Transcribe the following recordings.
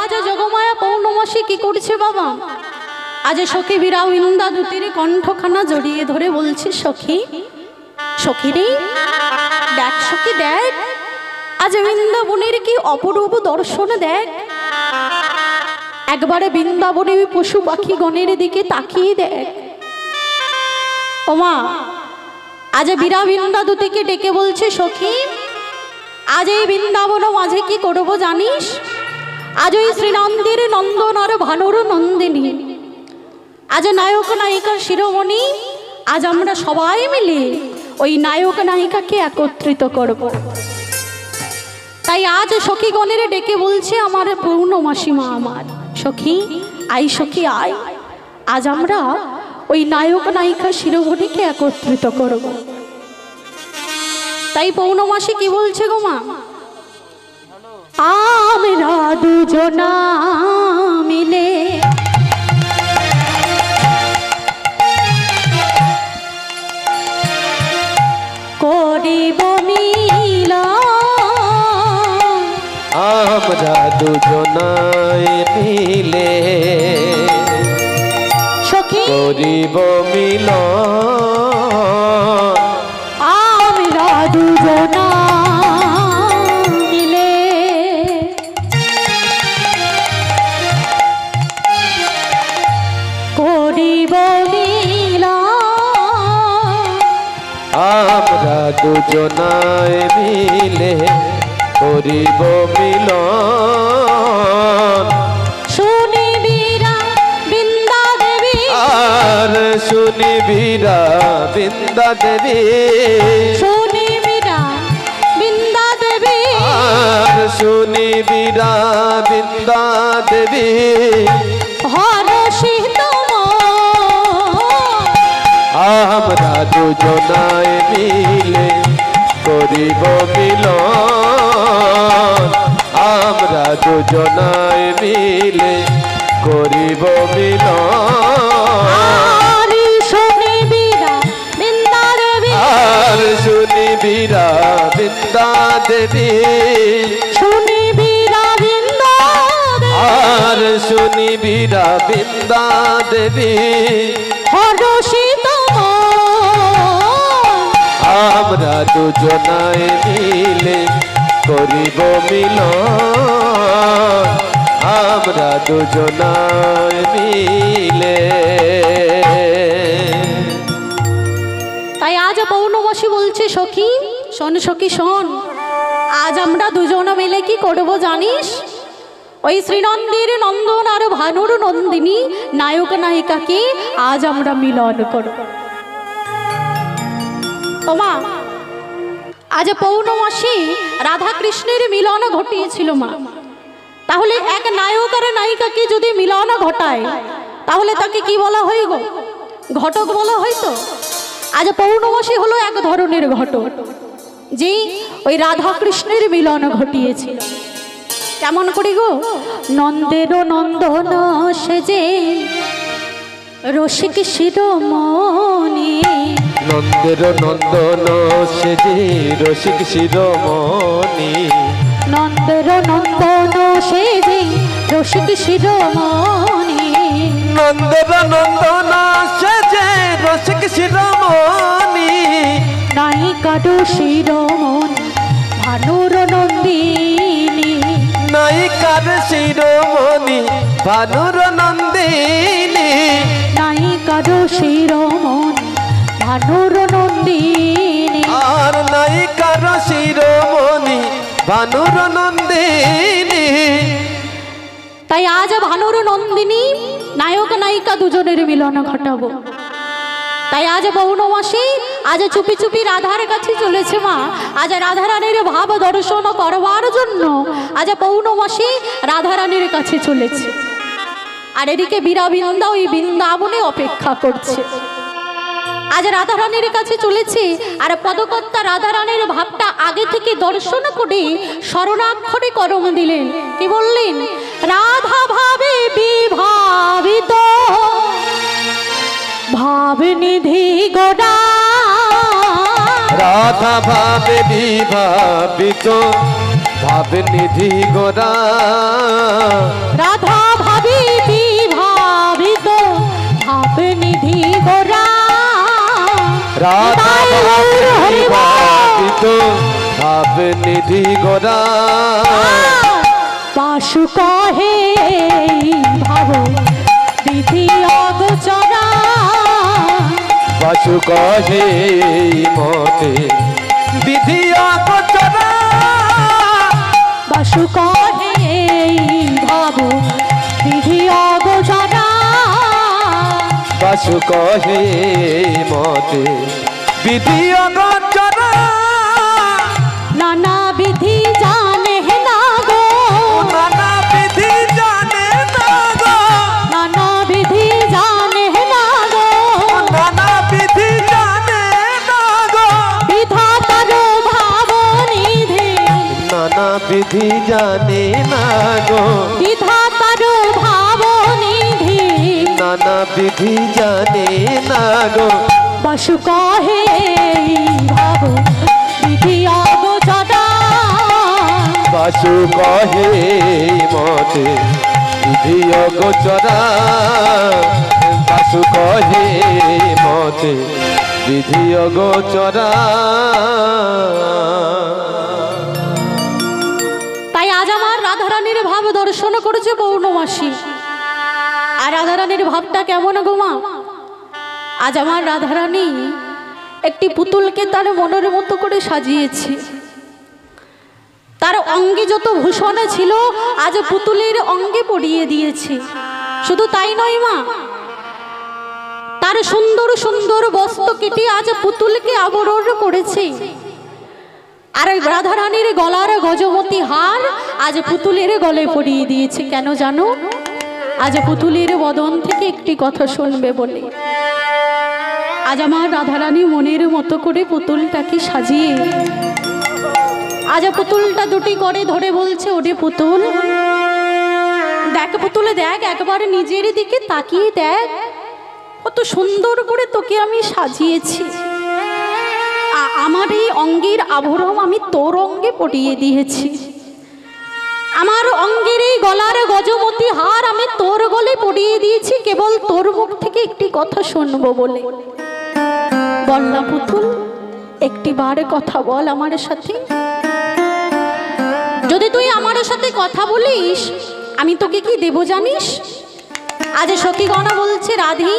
আজ যোগমায়া পৌর্ণমাসী কি করছে বাবা? আজ সখী বীরাবিন্দা দুতির কণ্ঠখানা জড়িয়ে ধরে বলছে, সখী সখী রে, দেখ সখী দেখ, আজ বৃন্দাবনের কি অপরূপ দর্শন দেখ। একবারে বৃন্দাবনে পশু পাখি গণের দিকে তাকিয়ে দেখ। ওমা, আজ বীরাবিন্দা দুতিকে ডেকে বলছে, সখী আজ এই বৃন্দাবন মাঝে কি করবো জানিস? আজ ওই শ্রীনন্দের নন্দন আর ভানুর নন্দিনী, আজ নায়ক নায়িকা শিরোমণি, আজ আমরা সবাই মিলে ওই নায়ক নায়িকাকে একত্রিত করব। তাই আজ সখীগণের ডেকে বলছে আমার পূর্ণমাসী মা, আমার সখী আই, সখী আয়, আজ আমরা ওই নায়ক নায়িকা শিরোমণিকে একত্রিত করব। তাই পৌর্ণমাসী কি বলছে গো মা? আমরা দুজনা মিলে করিব মিলন, আমরা দুজনায় মিলে সখী করিব মিলন, আমরা দুজনা মিলে করিব মিলন, আমরা দুজনায় মিলে করিব মিলন। শুনিবিরা বৃন্দা দেবী, আর শুনিবিরা বৃন্দা দেবী, শুনিবিরা বৃন্দা দেবী, আর শুনিবিরা বৃন্দা দেবী, হরষিত আমরা দুজনায় মিলে করিব মিলন, আমরা দুজনায় মিলে করিব মিলন। আর শুনিবিরা বৃন্দা দেবী, আর শুনিবিরা বৃন্দা দেবী, শুনিবিরা বৃন্দা দেবী, আর শুনিবিরা বৃন্দা দেবী, হরষিত আমরা দুজনায় মিলে করিব মিলন, আমরা দুজনায় মিলে। তাই আজ পৌর্ণমাসী বলছে, সখী শোন, সখী শোন, আজ আমরা দুজনে মিলে কি করব জানিস? ওই শ্রীনন্দের নন্দন আর ভানুর নন্দিনী নায়ক নায়িকাকে আজ আমরা মিলন করব। ওমা, আজ পৌর্ণমাসী রাধা কৃষ্ণের মিলন ঘটিয়েছিল মা। তাহলে এক নায়ক আর নায়িকাকে যদি মিলন ঘটায় তাহলে তাকে কি বলা হয় গো? ঘটক বলা হয়। তো আজ পৌর্ণমাসী হলো এক ধরনের ঘটক, যে ওই রাধা কৃষ্ণের মিলন ঘটিয়েছিল। কেমন করি গো? নন্দের নন্দন সেজে রসিক শিরোমণি, নন্দের নন্দন সেজে রসিক শিরোমণি, নন্দের নন্দন সেজে রসিক শিরোমণি, নন্দের নন্দন সেজে রসিক শিরোমণি, নায়িকার শিরোমণি ভানুর নন্দিনী, নায়িকার শিরোমণি ভানুর নন্দিনী, নায়িকার শিরোমণি ভানুর নন্দিনী, আর নায়িকার শিরোমণি ভানুর নন্দিনী। তাই আজ ভানুর নন্দিনী নায়ক নায়িকা দুজনের মিলন ঘটাবো। তাই আজ পৌর্ণমাসী আজ চুপি চুপি রাধার কাছে চলেছে মা। আজ রাধারানীর ভাব দর্শন করবার জন্য আজ পৌর্ণমাসী রাধারানীর কাছে চলেছে। আর এদিকে বীরাবিন্দা ওই বৃন্দাবনে অপেক্ষা করছে। আজ রাধারানীর কাছে চলেছে, আর পদকর্তা রাধারানীর ভাবটা আগে থেকে দর্শন করে শরণাক্ষরে করম দিলেন। কি বললেন? রাধা ভাবে বিভাবিত ভাবনিধি গোড়া, রাধা ভাবে বিভাবিত ভাব নিধি গোরা রাধা ভাবিতি ভাবিত ভাব নিধি গোরা রাধা ভাবিত ভাব নিধি গোরা বাসু কহে ভাব বিধি অগোচরা বাসু কহে মতে বিধি অগোচরা বাসু কহে ভাব বিধি অগোচরা বাসু কহে মতে বিধি অগোচরা নানা বিধি জানে না গো নানা বিধি জানে না গো নানা বিধি জানে না গো নানা বিধি জানে না গো বিধাতার ভাব নিধি নানা বিধি জানে না গো বিধাতার ভাব নিধি নানা বিধি জানে না গো বাসু কহে ভাব বিধি অগোচরা বাসু কহে মতে বিধি অগোচরা বাসু কহে মতে বিধি অগোচরা তাই আজ আমার রাধারানীর ভাব দর্শন করেছে পৌর্ণমাসী। আর রাধারানীর ভাবটা কেমন গো মা? আজ আমার রাধারানী একটি পুতুলকে তার মনের মতো করে সাজিয়েছে। তার অঙ্গে যত ভূষণে ছিল আজ পুতুলের অঙ্গে পরিয়ে দিয়েছে। শুধু তাই নয় মা, তার সুন্দর সুন্দর বস্ত্র কেটে আজ পুতুলকে আবরণ করেছে। আর রাধারানীর গলার গজমতি হার আজ পুতুলের গলে পরিয়ে দিয়েছে। কেন জানো? আজ পুতুলের বদন থেকে একটি কথা শুনবে বলে। আজ আমার রাধারানী মনের মতো করে পুতুলটাকে সাজিয়ে আজ পুতুলটা দুটি করে ধরে বলছে, ওরে পুতুল দেখ, পুতুলে দেখ, একবার নিজের দিকে তাকিয়ে দেখ, কত সুন্দর করে তোকে আমি সাজিয়েছি। আমার এই অঙ্গের আভরণ আমি তোর অঙ্গে পরিয়ে দিয়েছি। আমার অঙ্গের এই গলার গজমতি হার আমি তোর গলে পরিয়ে দিয়েছি কেবল তোর মুখ থেকে একটি কথা শুনবো বলে। বল না পুতুল, একটি বার কথা বল আমার সাথে। যদি তুই আমার সাথে কথা বলিস আমি তোকে কি দেব জানিস? আজ সখীগণা বলছে, রাধি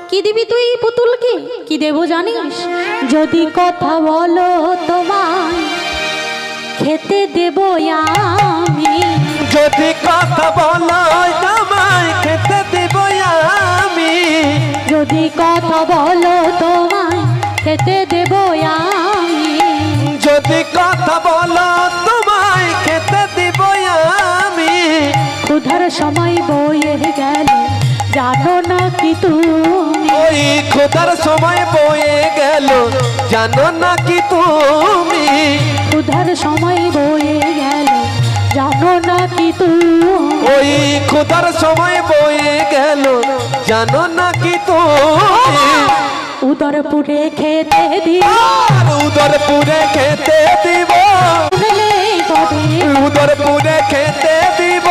কি দিবি তুই পুতুলকে? কি দেব জানিস? যদি কথা বলো তোমায় খেতে দেব আমি। যদি কথা বলো তোমায় খেতে দেব আমি। যদি কথা বলো তোমায় খেতে দেব আমি। যদি কথা বলো তোমায় খেতে দেব আমি। ক্ষুধার সময় বয়ে গেল জানো না কি তুমি? ওই ক্ষুধার সময় বয়ে গেল জানো না কি তুমি? ক্ষুধার সময় বয়ে গেল জানো না কি তুমি? ওই ক্ষুধার সময় বয়ে গেল জানো না কি তুমি? উদরপুরে খেতে দিব, উদরপুরে খেতে দিব, শুনলে পরে উদরপুরে খেতে দিব,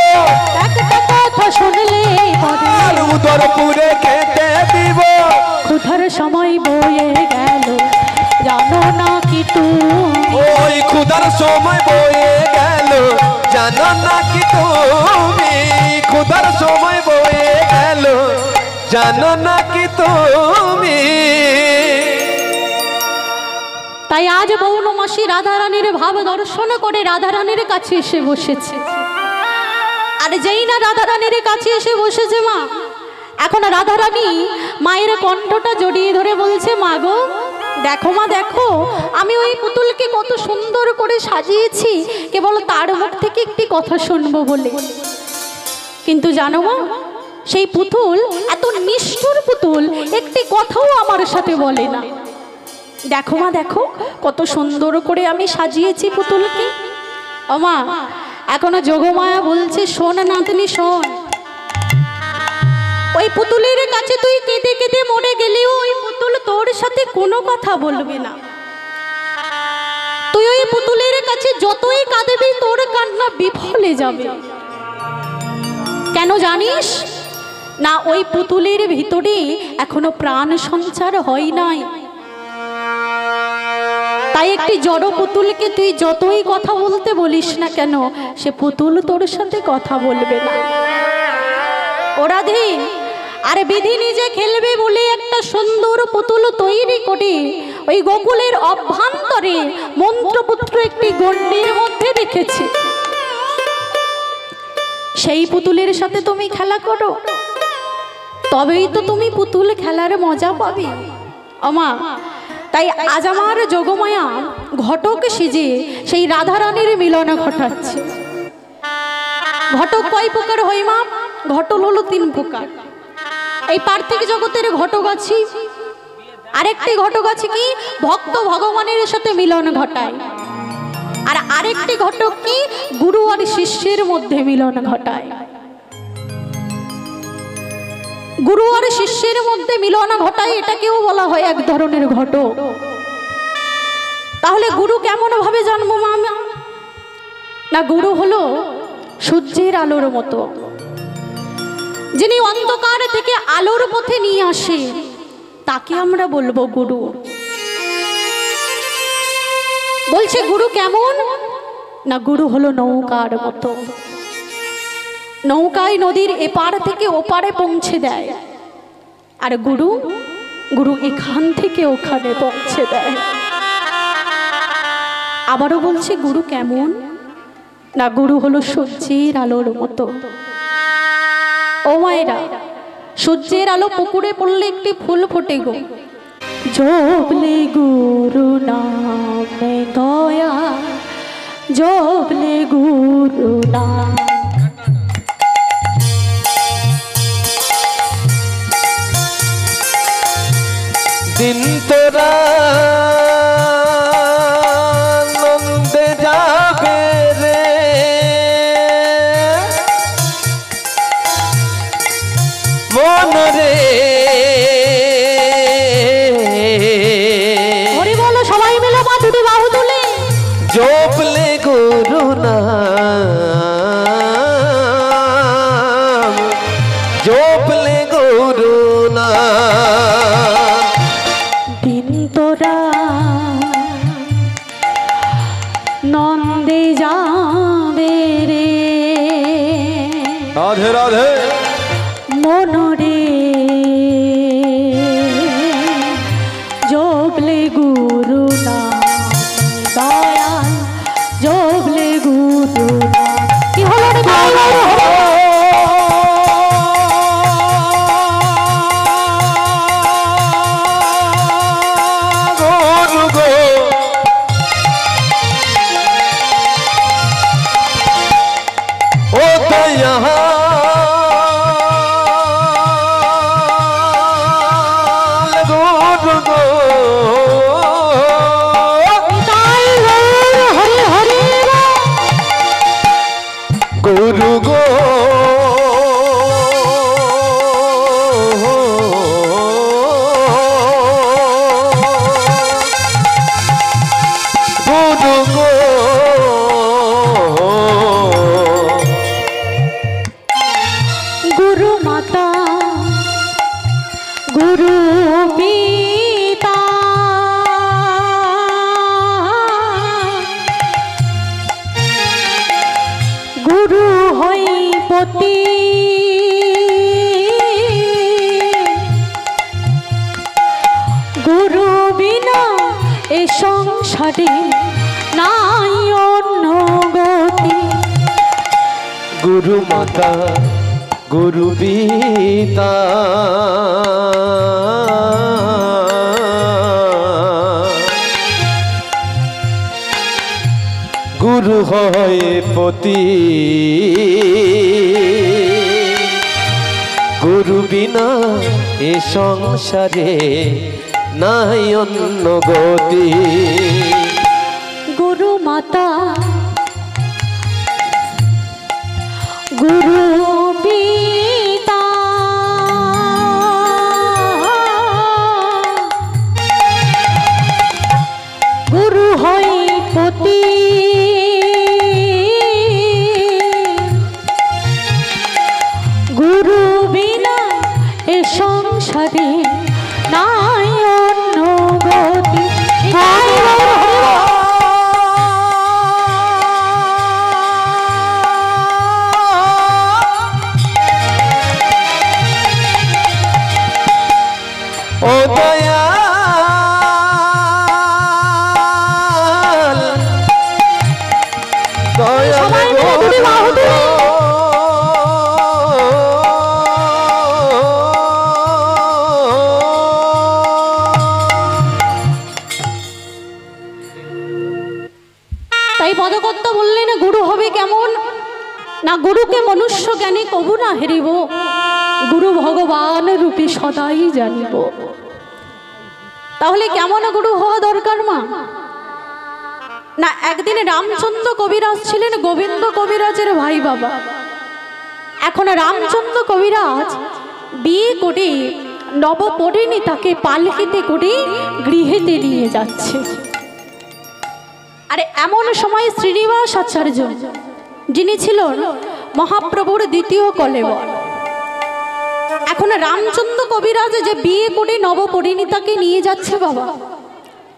একটা কথা শুনলে পরে উদরপুরে খেতে দিব। ক্ষুধার সময় বয়ে গেল জানো না কি তুমি? ওই ক্ষুধার সময় বয়ে গেল জানো না কি তুমি? ক্ষুধার সময় বয়ে গেল জানো না কি তুমি? তাই আজ পৌর্ণমাসী রাধারানীর ভাব দর্শন করে রাধারানীর কাছে এসে বসেছে। আর যেই না রাধারানীর কাছে এসে বসেছে মা, এখন রাধারানী মায়ের কণ্ঠটা জড়িয়ে ধরে বলছে, মা গো দেখো মা দেখো, আমি ওই পুতুলকে কত সুন্দর করে সাজিয়েছি কেবল তার মুখ থেকে একটি কথা শুনবো বলে। কিন্তু জানো মা, সেই পুতুল এত নিষ্ঠুর পুতুল, একটি কথাও আমার সাথে বলে না। দেখো মা দেখো, কত সুন্দর করে আমি সাজিয়েছি পুতুলকে। ও মা, এখনো যোগমায়া বলছে, শোন নাতনি শোন, ওই পুতুলের কাছে তুই কেঁদে কেঁদে মরে গেলেও ওই পুতুল তোর সাথে কোনো কথা বলবে না। তুই ওই পুতুলের কাছে যতই কাঁদবি তোর কান্না বিফলে যাবে। কেন জানিস না? ওই পুতুলের ভিতরে এখনো প্রাণ সঞ্চার হয় নাই। তাই একটি জড় পুতুলকে তুই যতই কথা বলতে বলিস না কেন, সে পুতুল তোর সাথে কথা বলবে না। ওরা দিন আরে বিধি নিজে খেলবে বলে একটা সুন্দর পুতুল তৈরি করে ওই গোকুলের অভ্যন্তরে মন্ত্রপুত্র একটি গণ্ডির মধ্যে রেখেছে। সেই পুতুলের সাথে তুমি খেলা করো, তবেই তো তুমি পুতুল খেলার মজা পাবে। আমা তাই আজ আমার যোগমায়া ঘটক সেজে সেই রাধারানীর মিলন ঘটাচ্ছে। ঘটক কয় প্রকার হয় মা? ঘটক হলো 3 প্রকার। এই পার্থিব জগতের ঘটক আছে, আরেকটি ঘটক আছে কি ভক্ত ভগবানের সাথে মিলন ঘটায়, আর আরেকটি ঘটক কি গুরু আর শিষ্যের মধ্যে মিলন ঘটায়। গুরু আর শিষ্যের মধ্যে মিলন ঘটায়, এটাকেও বলা হয় এক ধরনের ঘটক। তাহলে গুরু কেমন ভাবে জানবো মা? না, গুরু হলো সূর্যের আলোর মতো, যিনি অন্ধকার থেকে আলোর পথে নিয়ে আসে, তাকে আমরা বলবো গুরু। বলছে গুরু কেমন? না, গুরু হলো নৌকার মতো, নৌকায় নদীর এপার থেকে ওপারে পৌঁছে দেয়। আর গুরু গুরু এখান থেকে ওখানে পৌঁছে দেয়। আবারও বলছে গুরু কেমন? না, গুরু হলো সূর্যের আলোর মতো। ও মায়েরা, সূর্যের আলো পুকুরে পড়লে একটি ফুল ফোটে গো। জবলে গুরু নামে দয়া, জবলে গুরু নাম। দিন তোরা নন্দে যাবে রে, মন রে। ওরে বলো সবাই মিলে মা দুটি বাহু তুলে। জপলে গুরু নাম, জপলে গুরু নাম। দিন তোরা নন্দে যাবে রে, রাধে রাধে। মনরে জবলে গুরু নাম দয়াল, জবলে গুরু নাম। কি হলো রে ভাই? গুরু গো গুরু গো গুরু মাতা গুরু পিতা গুরু হই পতি, গুরু বিনা এ সংসারে নাই অন্য গতি। গুরু মাতা গুরু পিতা গুরু হয় পতি, গুরু বিনা এ সংসারে নাই অন্য গতি। গুরু মাতা গুরু পিতা গুরু হই পতি, তাই পদকর্তা বললেন, গুরু হবে কেমন না, গুরুকে মনুষ্য জ্ঞানী কবু না হেরিব, গুরু ভগবান রূপে সদাই জানিব। তাহলে কেমন গুরু হওয়া দরকার মা? না, একদিন রামচন্দ্র কবিরাজ ছিলেন গোবিন্দ কবিরাজের ভাই বাবা। এখন রামচন্দ্র কবিরাজ বিয়ে করে নবপরিণীতাকে পালকিতে করে গৃহেতে নিয়ে যাচ্ছে। আর এমন সময় শ্রীনিবাস আচার্য, যিনি ছিলেন মহাপ্রভুর দ্বিতীয় কলেবর, এখন রামচন্দ্র কবিরাজ যে বিয়ে করে নবপরিণীতাকে নিয়ে যাচ্ছে বাবা,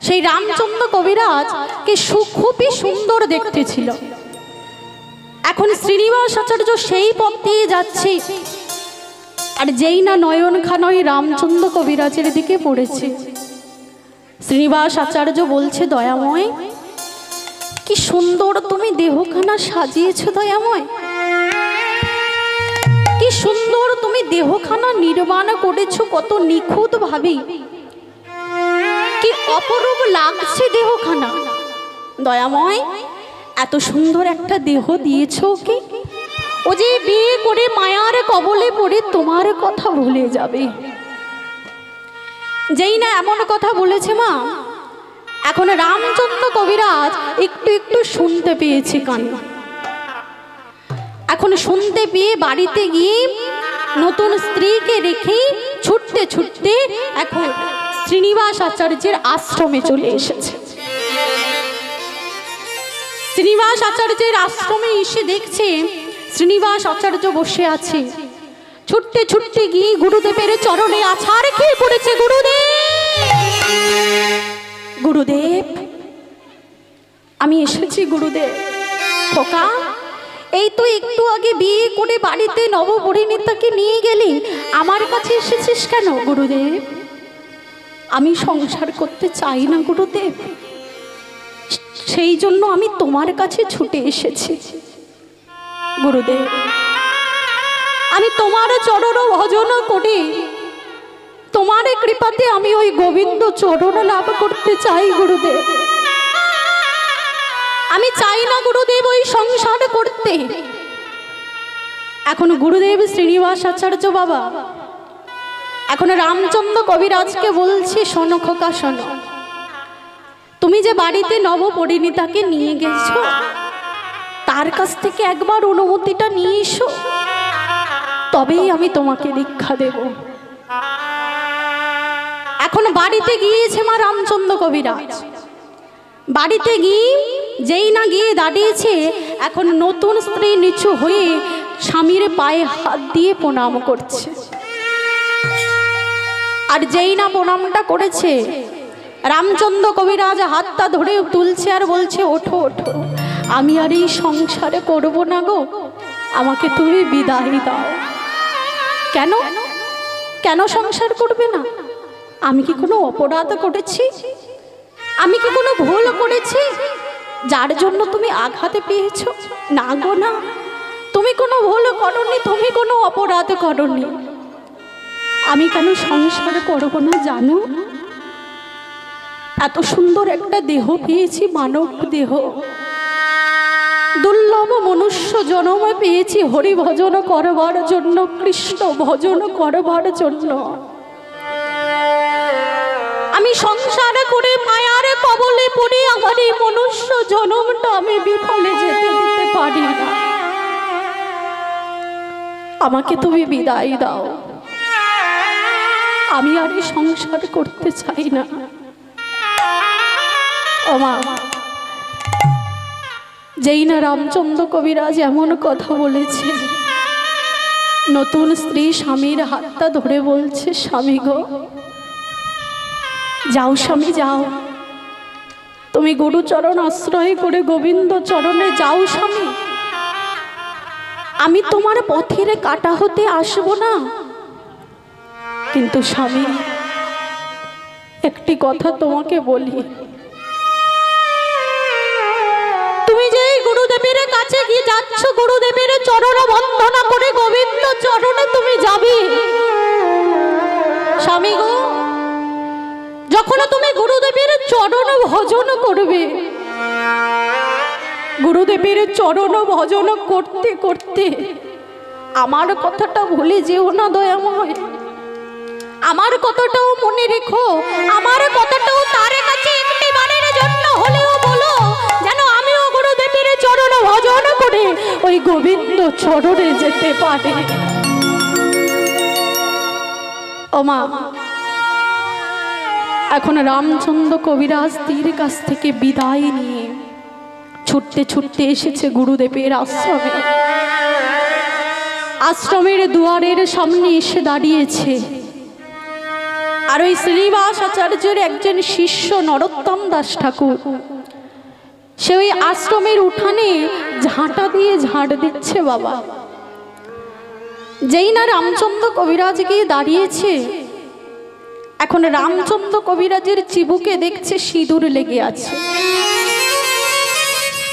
সেই রামচন্দ্র কবিরাজ কে খুবই সুন্দর দেখতে ছিল। এখন শ্রীনিবাস আচার্য সেই পথ দিয়ে যাচ্ছে, আর যেই না নয়নখানা ওই রামচন্দ্র কবিরাজের দিকে পড়েছে, শ্রীনিবাস আচার্য বলছে, দয়াময়, কি সুন্দর তুমি দেহখানা সাজিয়েছ দয়াময়, কি সুন্দর তুমি দেহখানা নির্মাণ করেছো, কত নিখুঁত ভাবে, কি অপরূপ লাগছে দেহখানা। দয়াময়, এত সুন্দর একটা দেহ দিয়েছো কি? ও যে বিয়ে করে মায়ার কবলে পড়ে তোমার কথা ভুলে যাবে। যেই না এমন কথা বলেছে মা, এখন রামচন্দ্র কবিরাজ একটু একটু শুনতে পেয়েছে কানে। এখন শুনতে পেয়ে বাড়িতে গিয়ে নতুন স্ত্রীকে রেখে ছুটতে ছুটতে এখন শ্রীনিবাস আচার্যের আশ্রমে চলে এসেছে। শ্রীনিবাস আচার্যের আশ্রমে এসে দেখছে শ্রীনিবাস আচার্য বসে আছে। ছুটতে ছুটতে গিয়ে গুরুদেবের চরণে আছাড় খেয়ে পড়েছে। গুরুদেব, গুরুদেব, আমি এসেছি গুরুদেব। খোকা, এই তো একটু আগে বিয়ে করে বাড়িতে নবপরিণীতাকে নিয়ে গেলি, আমার কাছে এসেছিস কেন গুরুদেব? আমি সংসার করতে চাই না গুরুদেব, সেই জন্য আমি তোমার কাছে ছুটে এসেছি। গুরুদেব, আমি তোমার চরণ ভজন করি, তোমার কৃপাতে আমি ওই গোবিন্দ চরণ লাভ করতে চাই গুরুদেব। আমি চাই না গুরুদেব ওই সংসার করতে। এখন গুরুদেব শ্রীনিবাস আচার্য বাবা এখন রামচন্দ্র কবিরাজকে বলছি, শোনো খোকা শোনো, তুমি যে বাড়িতে নবপরিণীতাকে নিয়ে গেছো, তার কাছ থেকে একবার অনুমতিটা নিয়ে এসো, তবেই আমি তোমাকে দীক্ষা দেব। এখন বাড়িতে গিয়েছে মা রামচন্দ্র কবিরাজ। বাড়িতে গিয়ে যেই না গিয়ে দাঁড়িয়েছে, এখন নতুন স্ত্রী নিচু হয়ে স্বামীর পায়ে হাত দিয়ে প্রণাম করছে। আর যেই না প্রণামটা করেছে, রামচন্দ্র কবিরাজ হাতটা ধরে তুলছে আর বলছে, ওঠো ওঠো, আমি আর এই সংসারে করব না গো, আমাকে তুমি বিদায় দাও। কেন কেন সংসার করবে না? আমি কি কোনো অপরাধ করেছি? আমি কি কোনো ভুল করেছি যার জন্য তুমি আঘাতে পেয়েছ? না গো না, তুমি কোনো ভুল করনি, তুমি কোনো অপরাধ করনি। আমি কেন সংসার করব না জানো? এত সুন্দর একটা দেহ পেয়েছি, মানব দেহ, দুর্লভ মনুষ্য জন্ম পেয়েছি হরি ভজন করবার জন্য, কৃষ্ণ ভজন করবার জন্য। আমি সংসার করে মায়ার কবলে পড়ে আমার এই মনুষ্য জন্মটা আমি বিফলে যেতে দিতে পারি না। আমাকে তুমি বিদায় দাও, আমি আর এই সংসার করতে চাই না। ও মা, যেই না রামচন্দ্র কবিরাজ এমন কথা বলেছে, নতুন স্ত্রী স্বামীর হাতটা ধরে বলছে, স্বামী গো, যাও স্বামী যাও, তুমি গুরুচরণ আশ্রয় করে গোবিন্দ চরণে যাও স্বামী, আমি তোমার পথের কাটা হতে আসব না। কিন্তু স্বামী, একটি কথা তোমাকে বলি, তুমি যে গুরুদেবের কাছে গিয়ে যাচ্ছ, গুরুদেবের চরণ বন্দনা করে গোবিন্দ চরণে তুমি যাবে স্বামী গো, যখন তুমি গুরুদেবের চরণ ভজন করবে, গুরুদেবের চরণ ভজন করতে করতে আমার কথাটা ভুলে যেও না দয়াময়, আমার কথাটাও মনে রেখো, আমার কথাটাও তার কাছে একটি বারের জন্য হলেও বলো, যেন আমিও গুরুদেবের চরণ ভজন করে ওই গোবিন্দ চরণে যেতে পারি। ও মা, এখন রামচন্দ্র কবিরাজ তীর কাছ থেকে বিদায় নিয়ে ছুটতে ছুটতে এসেছে গুরুদেবের আশ্রমে। আশ্রমের দুয়ারের সামনে এসে দাঁড়িয়েছে। আর ওই শ্রীনিবাস আচার্যের একজন শিষ্য নরোত্তম দাস ঠাকুর, সে ওই আশ্রমের উঠানে ঝাঁটা দিয়ে ঝাঁট দিচ্ছে বাবা। যেই না রামচন্দ্র কবিরাজ গিয়ে দাঁড়িয়েছে, এখন রামচন্দ্র কবিরাজের চিবুকে দেখছে সিঁদুর লেগে আছে।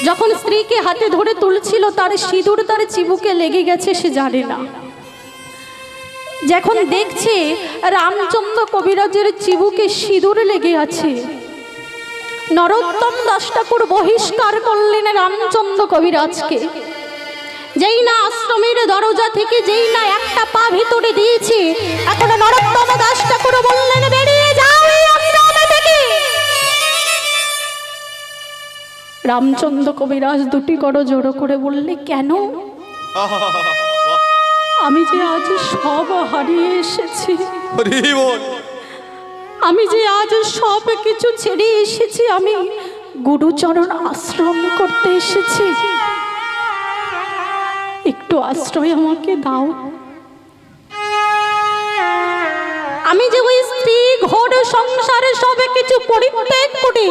যখন স্ত্রীকে হাতে ধরে তুলছিল, তার সিঁদুর তার চিবুকে লেগে গেছে, সে জানে না। যখন দেখছে রামচন্দ্র কবিরাজের চিবুকে সিঁদুর লেগে আছে, নরোত্তম দাস ঠাকুর বহিষ্কার করলেন রামচন্দ্র কবিরাজকে। যেই না আশ্রমের দরজা থেকে যেই না একটা পা ভিতরে দিয়েছে, এখন নরোত্তম দাস ঠাকুর বললেন, বেরিয়ে যাও এই আশ্রম থেকে। রামচন্দ্র কবিরাজ দুটি করো জোড়ো করে বললে, কেন? আমি যে আজ সব হারিয়ে এসেছি, আমি যে আজ সব কিছু ছেড়ে এসেছি, আমি গুরুচরণ আশ্রম করতে এসেছি, একটু আশ্রয় আমাকে দাও। আমি যে ওই স্ত্রী ঘর সংসারে সব কিছু পরিত্যাগ করে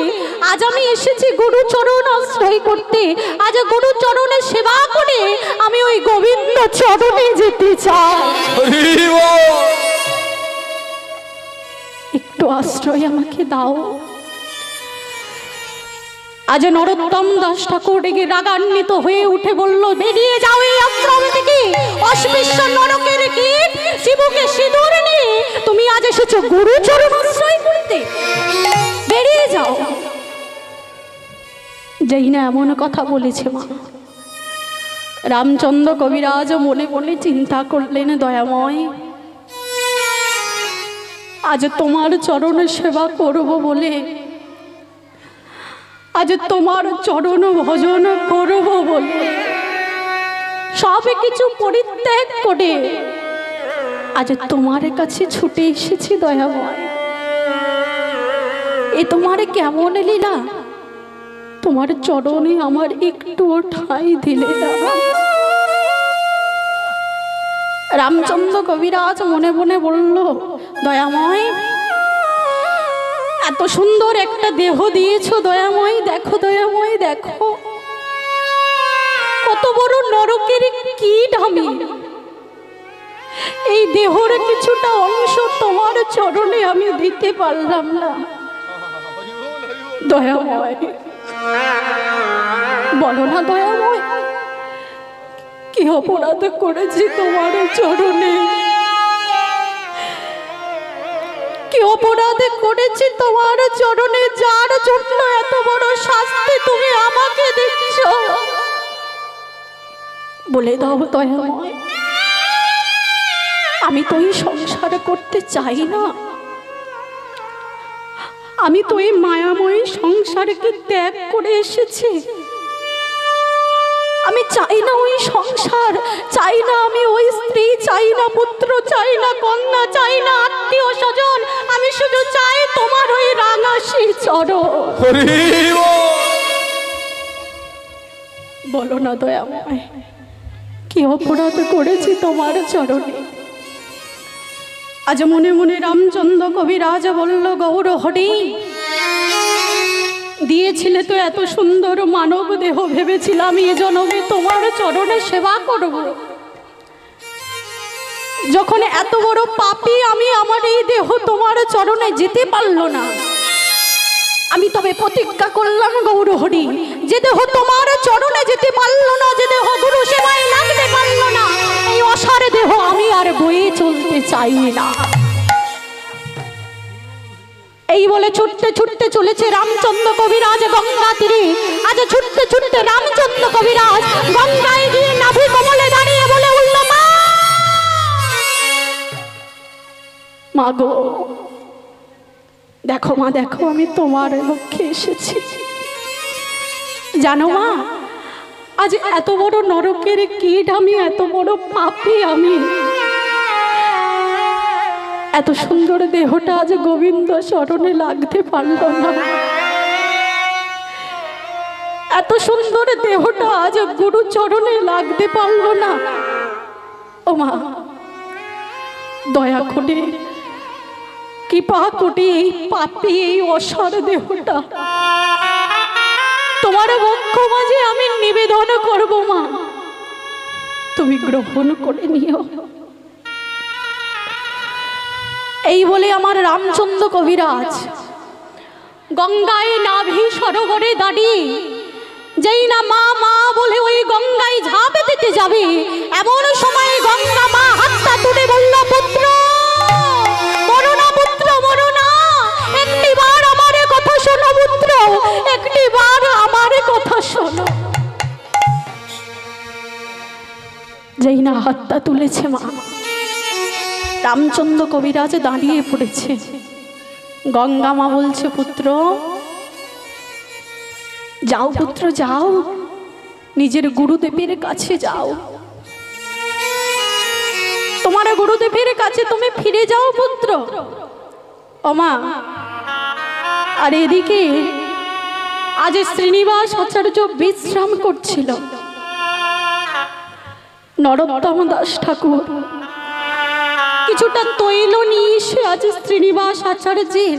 আজ আমি এসেছি গুরুচরণ আশ্রয় করতে, আজ গুরুচরণের সেবা করে আমি ওই গোবিন্দ চরণে যেতে চাই, একটু আশ্রয় আমাকে দাও। আজ নরোত্তম দাস ঠাকুর রাগান্বিত হয়ে উঠে বলল, বেরিয়ে যাও এই আশ্রম থেকে, অস্পৃশ্য নরকের কীট, চিবুকে সিঁদুর নিয়ে তুমি আজ এসেছো গুরুচরণ আশ্রয় করতে, বেরিয়ে যাও। যেই না এমন কথা বলেছে মা, রামচন্দ্র কবিরাজ মনে মনে চিন্তা করলেন, দয়াময়, আজ তোমার চরণ সেবা করব বলে, আজ তোমার চরণ ভজন করব বলে সব কিছু পরিত্যাগ করে আজ তোমার কাছে ছুটে এসেছি দয়াময়। এ তোমার কেমন লীলা, তোমার চরণে আমার একটুও ঠাঁই দিলে না। রামচন্দ্র কবিরাজ মনে মনে বলল, দয়াময়, এত সুন্দর একটা দেহ দিয়েছো দয়াময়, দেখো দয়াময়, দেখো কত বড় নরকের কীট আমি, এই দেহর কিছুটা অংশ তোমার চরণে আমি দিতে পারলাম না, দয়াময় বলো না দয়াময়, কি অপরাধ করেছি তোমার চরণে, কি অপরাধ করেছি তোমার চরণে, যার জন্য এত বড় শাস্তি তুমি আমাকে দিচ্ছ, বলে দাও দয়াময়। আমি তো এই সংসার করতে চাই না, আমি তো এই মায়াময়ী সংসারকে ত্যাগ করে এসেছি, আমি চাই না ওই সংসার, চাই না আমি ওই স্ত্রী, চাই না পুত্র, চাই না কন্যা, চাই না আত্মীয় স্বজন, আমি শুধু চাই তোমার ওই রাঙাশি চরণ। বলো না দয়াময়, কি অপরাধ করেছি তোমার চরণে। আজ মনে মনে রামচন্দ্র কবিরাজ বলল, গৌর হরি, দিয়েছিলে তো এত সুন্দর মানব দেহ, ভেবেছিলাম এ জন্মে তোমার চরণে সেবা করব, যখন এত বড় পাপী আমি, আমার এই দেহ তোমার চরণে যেতে পারল না, আমি তবে প্রতিজ্ঞা করলাম গৌর হরি, যে দেহ তোমার চরণে যেতে পারল না, যে দেহ গুরু সেবায় লাগতে পারল না, এই অসার দেহ আমি আর বয়ে চলতে চাই না, এই বলে ছুটতে ছুটতে চলেছে রামচন্দ্র কবিরাজ গঙ্গা তীরে। আজ ছুটতে ছুটতে রামচন্দ্র কবিরাজ গঙ্গায় গিয়ে নাভি কমলে দাঁড়িয়ে বলে উঠল, মা গো, দেখো মা, দেখো আমি তোমার লক্ষ্যে এসেছি। জানো মা, আজ এত বড় নরকের কীট আমি, এত বড় পাপী আমি। এত সুন্দর দেহটা আজ গোবিন্দ চরণে লাগতে পারল না। এত সুন্দর দেহটা আজ গুরু চরণে লাগতে পারল না। ও মা, দয়া করে কৃপা করে এই পাপী, এই অসার দেহটা তোমার বক্ষ মাঝে আমি নিবেদন করব মা, তুমি গ্রহণ করে নিও। এই বলে আমার রামচন্দ্র কবিরাজ গঙ্গায় নাভি সরোবরে দাঁড়িয়ে যেই না মা মা বলে ওই গঙ্গায় ঝাঁপ দিতে যাবে, এমন সময় গঙ্গা মা হাতটা তুলে বলল, পুত্র মরো না, পুত্র মরো না, একটিবার আমার কথা শোনো পুত্র, একটিবার আমার কথা শোনো। যেই না হাতটা তুলেছে মা, রামচন্দ্র কবিরাজ দাঁড়িয়ে পড়েছে। গঙ্গা মা বলছে, পুত্র যাও, পুত্র যাও, নিজের গুরুদেবের কাছে যাও, তোমার গুরুদেবের কাছে তুমি ফিরে যাও পুত্র। ও মা, আর এদিকে আজ শ্রীনিবাস আচার্য বিশ্রাম করছিল। নরোত্তম দাস ঠাকুর কিছুটা তৈল নিয়ে এসে আজ শ্রীনিবাস আচার্যের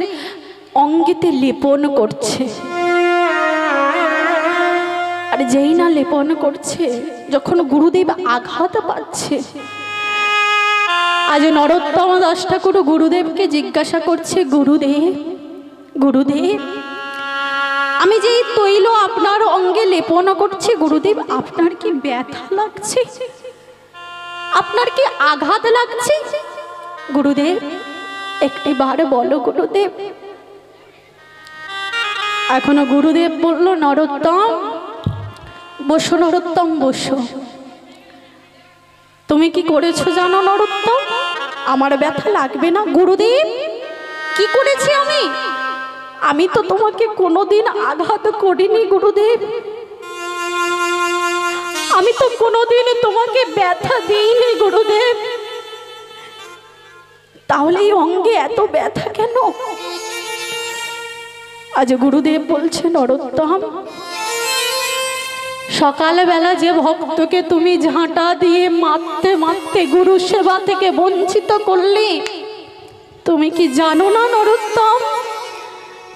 অঙ্গেতে লেপন করছে। আর যেই না লেপন করছে, যখন গুরুদেব আঘাত পাচ্ছে, আজ নরোত্তম দাস ঠাকুর গুরুদেবকে জিজ্ঞাসা করছে, গুরুদেব গুরুদেব, আমি যে তৈল আপনার অঙ্গে লেপন করছি, গুরুদেব আপনার কি ব্যথা লাগছে, আপনার কি আঘাত লাগছে? গুরুদেব একটিবার বলো গুরুদেব। এখনো গুরুদেব বলল, নরোত্তম বসো, নরোত্তম বসো। তুমি কি করেছো জানো নরোত্তম? আমার ব্যথা লাগবে না। গুরুদেব কি করেছি আমি? আমি তো তোমাকে কোনোদিন আঘাত করিনি গুরুদেব, আমি তো কোনোদিন তোমাকে ব্যথা দিইনি গুরুদেব, তাহলে এই অঙ্গে এত ব্যথা কেন? আজ গুরুদেব বলছে, নরোত্তম সকালবেলা যে ভক্তকে তুমি ঝাঁটা দিয়ে মারতে মারতে গুরু সেবা থেকে বঞ্চিত করলে, তুমি কি জানো না নরোত্তম,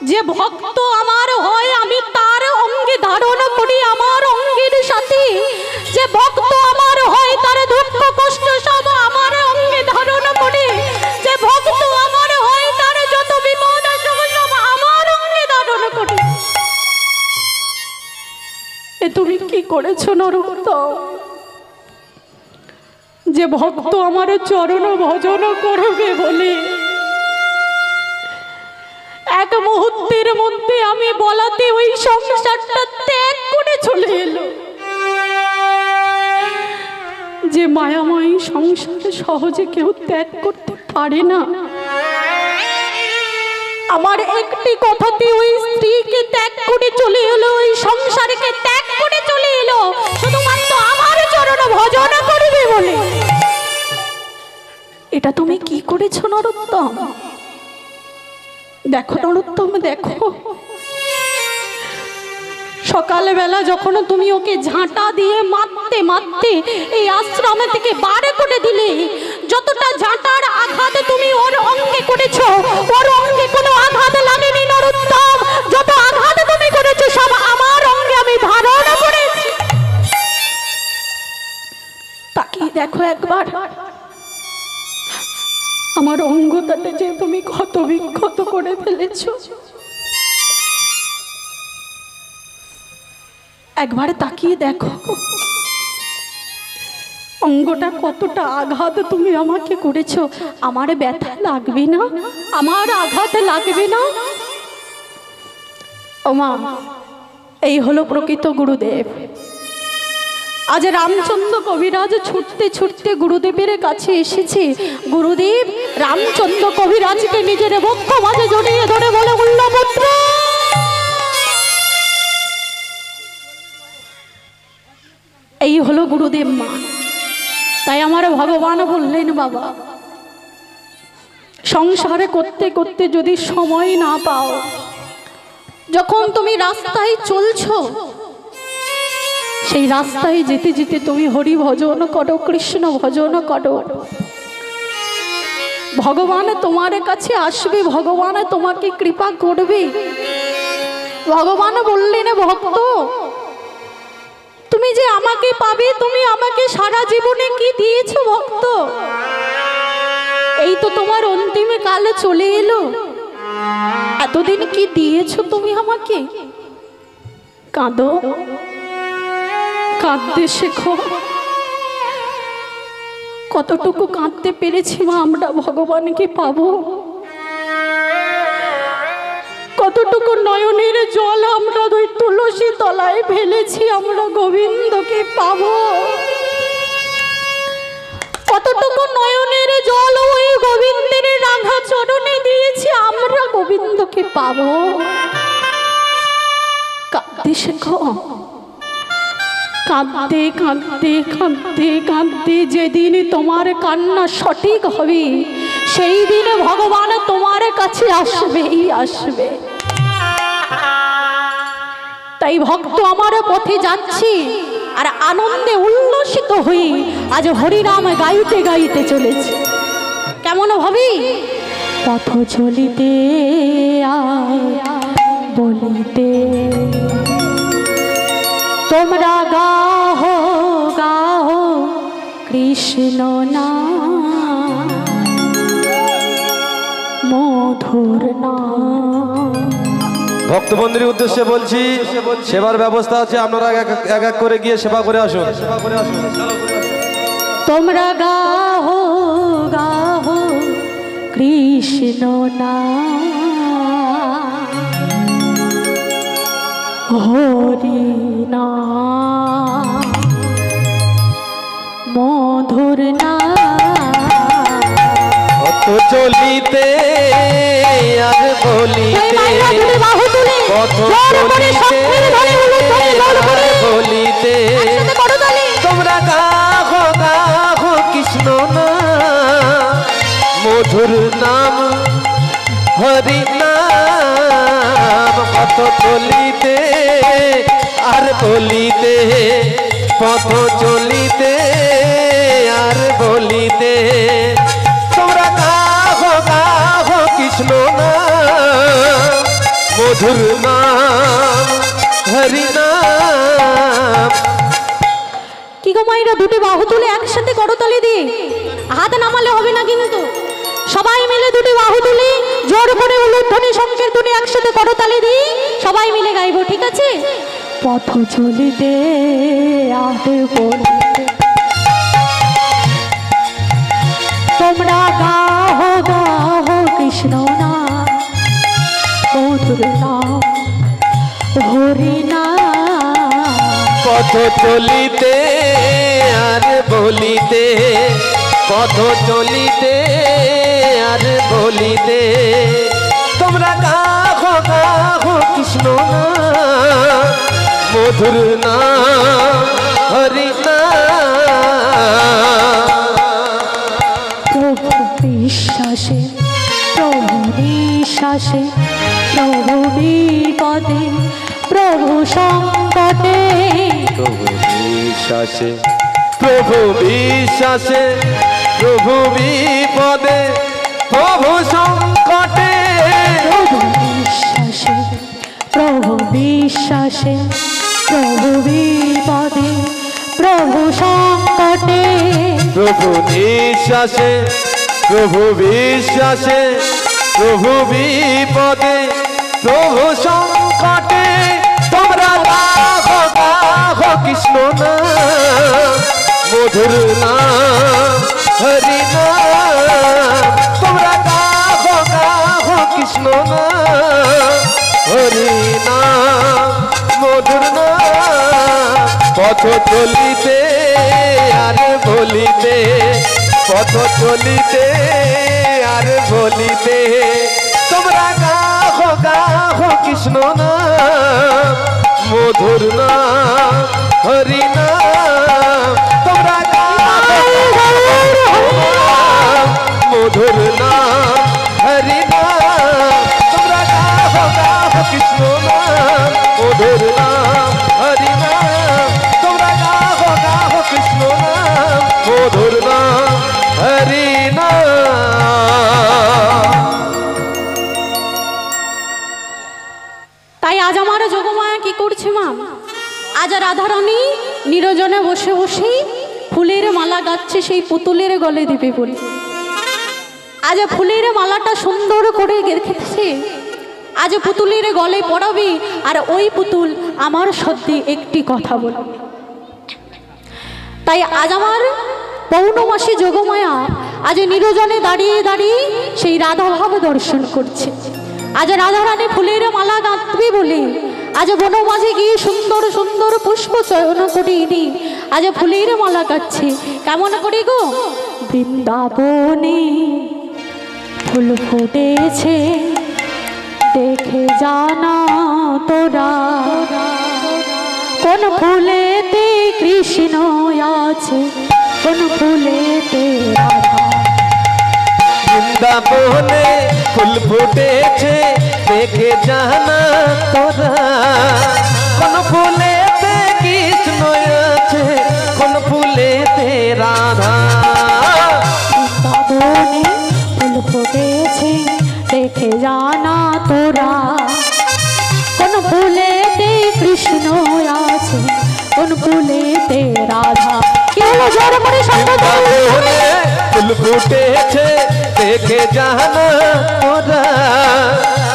যে ভক্ত আমার হয় আমি তার অঙ্গে ধারণ করি আমার অঙ্গের সাথে, যে ভক্ত আমার হয় তার দুঃখ কষ্ট সব আমার অঙ্গে ধারণ করি, যে ভক্ত আমার হয় তার যত বিপদ সব আমার অঙ্গে ধারণ করি। এ তুমি কি করেছো নরোত্তম? যে ভক্ত আমার চরণ ভজন করবে বলে এক মুহূর্তের মধ্যে আমি বলাতে ওই সংসারটা ত্যাগ করে চলে এলো, যে মায়াময়ী সংসারে সহজে কেউ ত্যাগ করতে পারে না। আমার একটি কথাতে ওই স্ত্রীকে ত্যাগ করে চলে এলো, ওই সংসারকে ত্যাগ করে চলে এলো শুধুমাত্র আমার চরণ ভজন করবে বলে। এটা তুমি কি করেছো নরোত্তম? দেখো নরোত্তম, দেখো সকালবেলা যখন তুমি ওকে ঝাঁটা দিয়ে মারতে মারতে এই আশ্রমে থেকে বার করে দিলে, যতটা ঝাঁটার আঘাত তুমি ওর অঙ্গে করেছো, ওর অঙ্গে কোনো আঘাত লাগেনি নরোত্তম, যত আঘাত তুমি করেছো সব আমার অঙ্গে আমি ধারণ করেছি। তাকিয়ে দেখো একবার আমার অঙ্গটাতে যে তুমি ক্ষত বিক্ষত করে ফেলেছো, একবার তাকিয়ে দেখো অঙ্গটা কতটা আঘাত তুমি আমাকে করেছো। আমার ব্যথা লাগবে না? আমার আঘাত লাগবে না? ওমা, এই হলো প্রকৃত গুরুদেব। আজ রামচন্দ্র কবিরাজ ছুটতে ছুটতে গুরুদেবের কাছে এসেছে। গুরুদেব রামচন্দ্র কবিরাজকে নিজের বক্ষ মাঝে জড়িয়ে ধরে বলে উঠল, পুত্র এই হলো গুরুদেব মা। তাই আমার ভগবান বললেন, বাবা সংসারে করতে করতে যদি সময় না পাও, যখন তুমি রাস্তায় চলছো, সেই রাস্তায় যেতে যেতে তুমি হরি ভজন করো, কৃষ্ণ ভজন করো। ভগবান তোমার কাছে আসবে, ভগবান তোমাকে কৃপা করবে। ভগবান বললেন, ভক্ত তুমি যে আমাকে পাবে, তুমি আমাকে সারা জীবনে কি দিয়েছো ভক্ত? এই তো তোমার অন্তিম কাল চলে এলো, এতদিন কি দিয়েছো তুমি আমাকে? কাঁদো, কাঁদতে শেখো। কতটুকু কাঁদতে পেরেছি মা আমরা ভগবানকে পাবো? কতটুকু নয়নের জল আমরা ওই তুলসী তলায় ফেলেছি আমরা গোবিন্দকে পাবো? কতটুকু নয়নের জল ওই গোবিন্দের রাঙা চরণে দিয়েছি আমরা গোবিন্দকে পাবো? কাঁদতে শেখো। কাঁদতে কাঁদতে কাঁদতে কাঁদতে যেদিন তোমার কান্না সঠিক হবে, সেই দিন ভগবান তোমার কাছে আসবেই আসবে। তাই ভক্ত আমার পথে যাচ্ছি আর আনন্দে উল্লসিত হই, আজ হরিনাম গাইতে গাইতে চলেছে। কেমন ভাবি? পথ চলিতে বলিতে তোমরা গাহো গাহো কৃষ্ণ নাম, মধুর নাম। ভক্তবন্ধুর উদ্দেশ্যে বলছি, সেবার ব্যবস্থা আছে, আপনারা এক এক করে গিয়ে সেবা করে আসুন। তোমরা গাহো গাহো কৃষ্ণ নাম, হরি নাম, মধুর নাম। পথ চলিতে আর বলিতে, পথ চলিতে আর বলিতে তোমরা গাহো গাহো কৃষ্ণ নাম, মধুর নাম, হরি নাম। পথ চলিতে আর বলিতে, পথ চলিতে আর বলিতে তোমরা গাহো গাহো কৃষ্ণ নাম, মধুর নাম, হরি নাম। কি গো মাইরা, দুটি বাহু তুলে একসাথে করতালি দিয়ে, হাত নামালে হবে না কিন্তু। সবাই মিলে দুটি বাহু তুলি, জোর করে উলুধ্বনি সংকীর্তনে একসাথে করতালি দিই, সবাই মিলে গাইবো, ঠিক আছে? পথ চলিতে আর বলিতে তোমরা গাহো গাহো কৃষ্ণ নাম, মধুর নাম, হরি নাম। পথ চলিতে আর বলিতে, পথ চলিতে আর বলিতে তোমরা গাহো গাহো কৃষ্ণ নাম, মধুর নাম, হরি নাম। প্রভু বিশ্বাসে, প্রভু নিঃশ্বাসে, প্রভু বিপদে, প্রভু সংকটে, প্রভু বিশ্বাসে, প্রভু বিশ্বাসে, প্রভু বিপদে, প্রভু সংকটে, প্রভু বিশ্বাসে, প্রভু বিশ্বাসে, প্রভু বিপদে, প্রভু সংকটে, প্রভু নিঃশ্বাসে, প্রভু বিশ্বাসে, প্রভু বিপদে, প্রভু সংকটে তোমরা গাহো গাহো কৃষ্ণ নাম, মধুর নাম, হরি নাম। তোমরা গাহো গাহো কৃষ্ণ নাম, হরি নাম। মধুর না পথ চলিতে আর বলিতে পথ চলিতে আর বলিতে তোমরা গাহো কৃষ্ণ না মধুর না হরি না তোমরা মধুর না হরি না তোমরা গাহো কৃষ্ণ না মধুর না হরি না তোমরা গাহো কৃষ্ণ না মধুর না হরি না। তাই আজ আমার যোগমায়া কি করছে মা, আজ রাধারানী নিরজনে বসে বসে ফুলের মালা গাচ্ছে সেই পুতুলের গলে দিবে বলে। আজ ফুলের মালাটা সুন্দর করে গেঁথেছে, আজ পুতুলের গলে পড়াবে আর ওই পুতুল আমার সত্যি একটি কথা বলবে। তাই আজ আমার পৌর্ণমাসী যোগমায়া আজ নিরজনে দাঁড়িয়ে দাঁড়িয়ে সেই রাধাভাব দর্শন করছে। আজ রাধারানী ফুলের মালা গাঁথবে বলে আজ বনমাঝে গিয়ে সুন্দর সুন্দর পুষ্প চয়ন করে এনে আজ ফুলের মালা গাচ্ছে। কেমন করে গো? বৃন্দাবনে ফুল ফুটেছে দেখে জানা তোরা, কোন ফুলেতে কৃষ্ণ আছে কোন ফুলেতে রাধা। বৃন্দাবনে ফুল ফুটেছে দেখে জানা তোরা, কোন ফুলেতে কৃষ্ণ আছে কোন ফুলেতে রাধা। বৃন্দাবনে ফুল ফুটেছে দেখে জানা তোরা, কোন ফুলেতে কৃষ্ণ আছে কোন ফুলেতে রাধা। কি হলো জোর করে শব্দ? ফুল ফুটেছে দেখে জানা তোরা,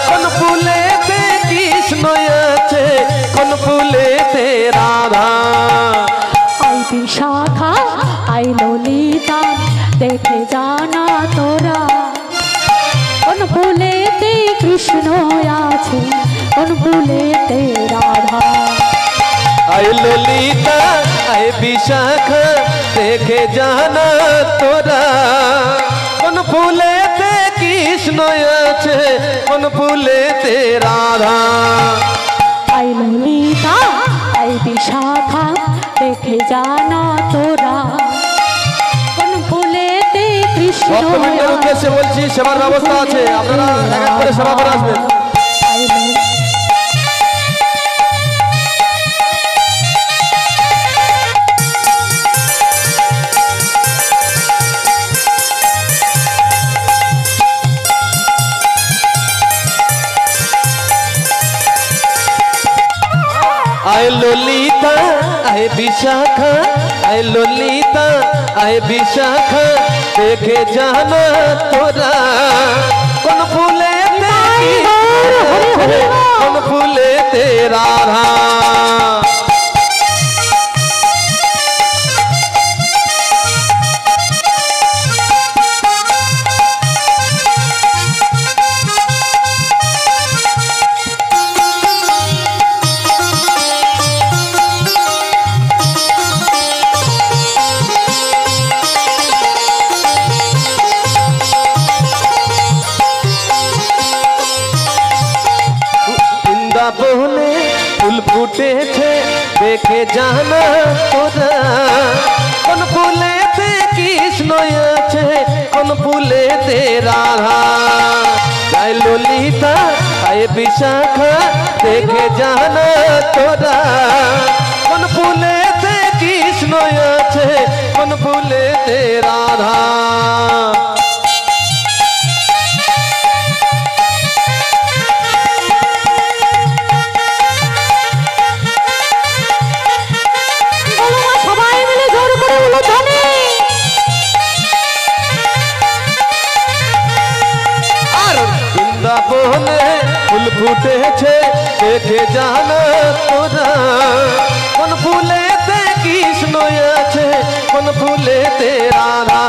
কোন ফুলেতে কৃষ্ণ আছে কোন ফুলেতে রাধা। আই বিশাখা আই ললিতা দেখে জানা তোরা, কোন ফুলেতে কৃষ্ণ আছে কোন ফুলেতে রাধা। আই ললিতা আই বিশাখা দেখে জানা তোরা, কোন ফুলেতে কৃষ্ণ আছে কোন ফুলেতে রাধা। আই ললিতা আই বিশাখা দেখে জানা তোরা, কোন ফুলেতে কৃষ্ণ ভক্তবৃন্দের উদ্দেশ্যে বলছি, সেবার ব্যবস্থা আছে, আপনারা এক এক করে সেবা করে আসবেন। আয় ললিতা আয় বিশাখা আয় ললিতা আয় বিশাখা দেখে জানা তোরা, কোন ফুলেতে কোন ফুলেতে রাধা। বৃন্দাবনে ফুল ফুটেছে দেখে জানা তোরা, কোন ফুলেতে কৃষ্ণ আছে কোন ফুলেতে রাধা। আয় ললিতা আয় বিশাখা দেখে জানা তোরা, কোন ফুলেতে কৃষ্ণ আছে কোন ফুলেতে রাধা। বৃন্দাবনে ফুল ফুটেছে দেখে জানা তোরা, কোন ফুলেতে কৃষ্ণ আছে কোন ফুলেতে রাধা।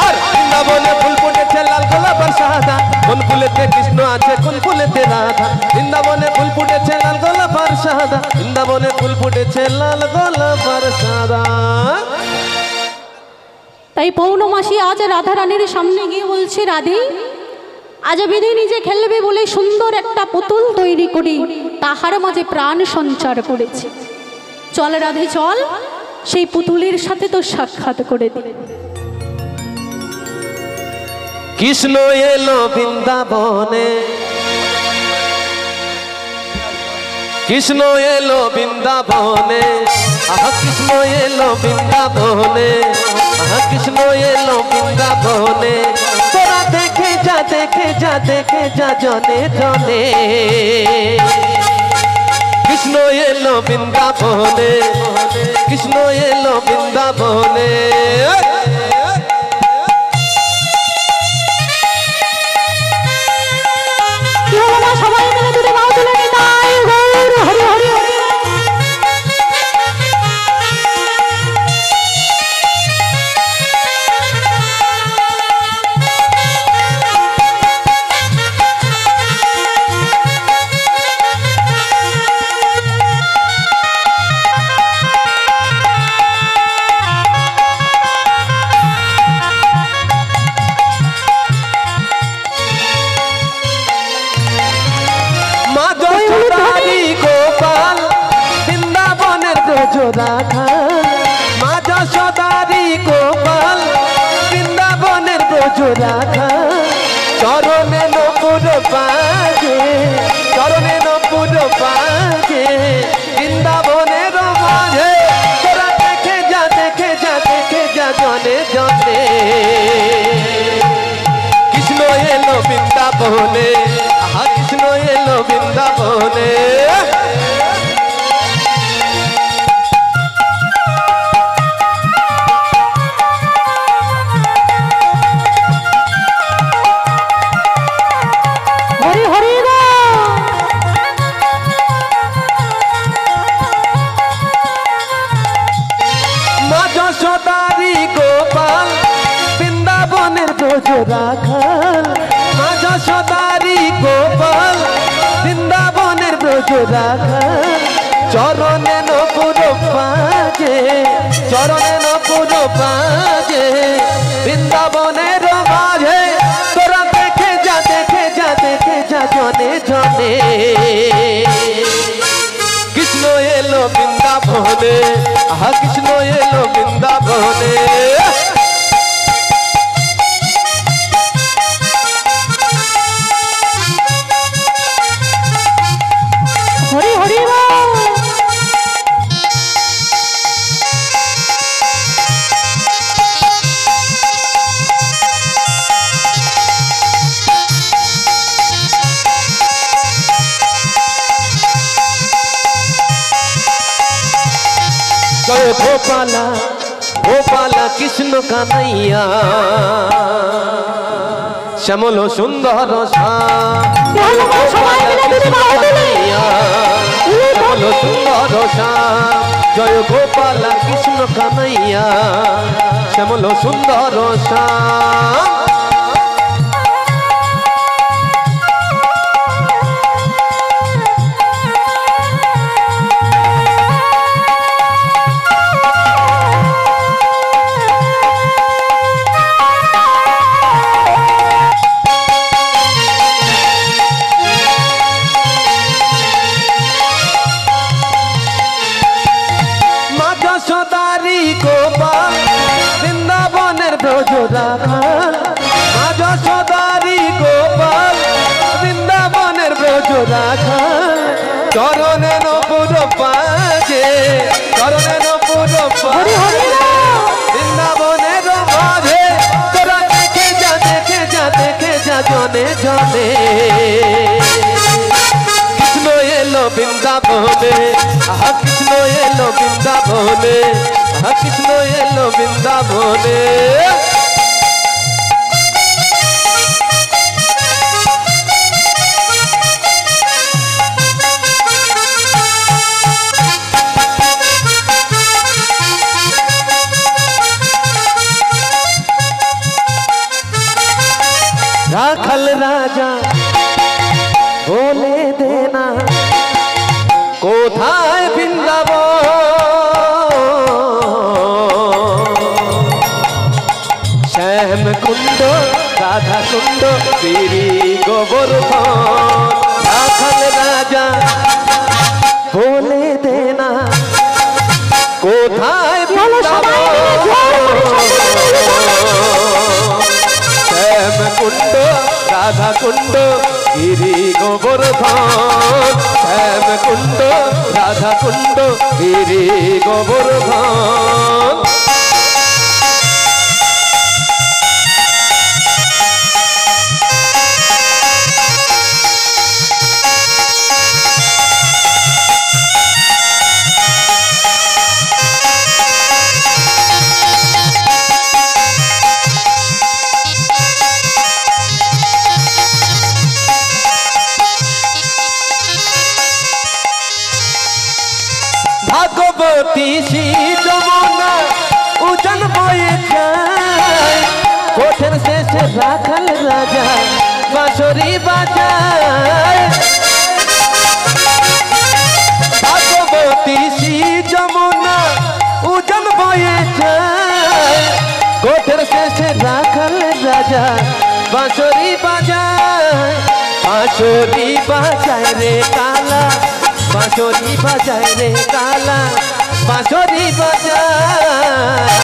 আর বৃন্দাবনে ফুল ফুটেছে লাল গোলাপের সাদা, কোন ফুলেতে কৃষ্ণ আছে কোন ফুলেতে রাধা। বৃন্দাবনে ফুল ফুটেছে লাল গোলাপের সাদা, বৃন্দাবনে ফুল ফুটেছে লাল গোলাপের সাদা। তাই পৌর্ণমাসী আজ রাধা রানীর সামনে গিয়ে বলছে, রাধে আজ বিধি নিজে খেলবে বলে সুন্দর একটা পুতুল তৈরি করি, তাহার মাঝে প্রাণ সঞ্চার করেছে। চল রাধে চল, সেই পুতুলের সাথে তো সাক্ষাৎ করে দে। কৃষ্ণ এলো বৃন্দাবনে, কৃষ্ণ এলো বৃন্দাবনে, আহা কৃষ্ণ এলো বৃন্দাবনে, আহা কৃষ্ণ এলো বৃন্দাবনে। তোরা দেখে যা দেখে যা দেখে যা জনে জনে, কৃষ্ণ এলো বৃন্দাবনে, কৃষ্ণ এলো বৃন্দাবনে। সবাই মিলে দুটো বাউ তুলে নিতাই গৌর হরি হরি হরি। রাধা মা যশোদারি গোপাল বৃন্দাবনের ব্রজ রাধা, চরণে নপুর পাজে, চরণে নপুর পাজে বৃন্দাবনের মাঝে। তোরা দেখে যা দেখে যা দেখে যা জনে জনে, কৃষ্ণ এলো বৃন্দাবনে, আহা কৃষ্ণ এলো বৃন্দাবনে। রাখাল মা যশোদারি গোপাল বৃন্দাবনের ব্রজ রাখাল, চরণে নপুর পাজে, চরণে নপুর পাজে বৃন্দাবনের মাঝে। তোরা দেখে যা দেখে যা দেখে যা জনে জনে, কৃষ্ণ এলো বৃন্দাবনে, আহা কৃষ্ণ এলো বৃন্দাবনে। হরি হরি জয় গোপালা গোপালা কৃষ্ণ কানাইয়া, শ্যামল সুন্দর শ্যামল সুন্দর শ্যাম। জয় গোপালা কৃষ্ণ কানাইয়া, শ্যামল সুন্দর শ্যাম। গোপাল বৃন্দাবনের ব্রজ রাখাল, মা যশোদারি গোপাল বৃন্দাবনের ব্রজ রাখাল, চরণে নপুর পাজে, চরণে নপুর পাজে বৃন্দাবনের মাঝে। তোরা দেখে যা দেখে যা দেখে যা জনে জনে, কৃষ্ণ এলো বৃন্দাবনে, আহা কৃষ্ণ এলো বৃন্দাবনে, আহা কৃষ্ণ এলো বৃন্দাবনে। কুণ্ড গিরি গোবর্ধন রাখাল রাজা বলে দে না কোথায় শ্যাম কুণ্ড রাধা কুণ্ড গিরি গোবর্ধন শ্যাম কুণ্ড রাধা কুণ্ড গিরি গোবর্ধন ভাগবতী শ্রী যমুনা উজান বয়ে যায় কোঠের শেষে রাখাল রাজা বাঁশরি বাজায় ভাগবতী শ্রী যমুনা উজান বয়ে যায় কোঠের শেষে রাখাল রাজা বাঁশরি বাজায় বাঁশরি বাজায় রে কালা বাঁশরি বাজায় রে কালা বাঁশরি বাজায়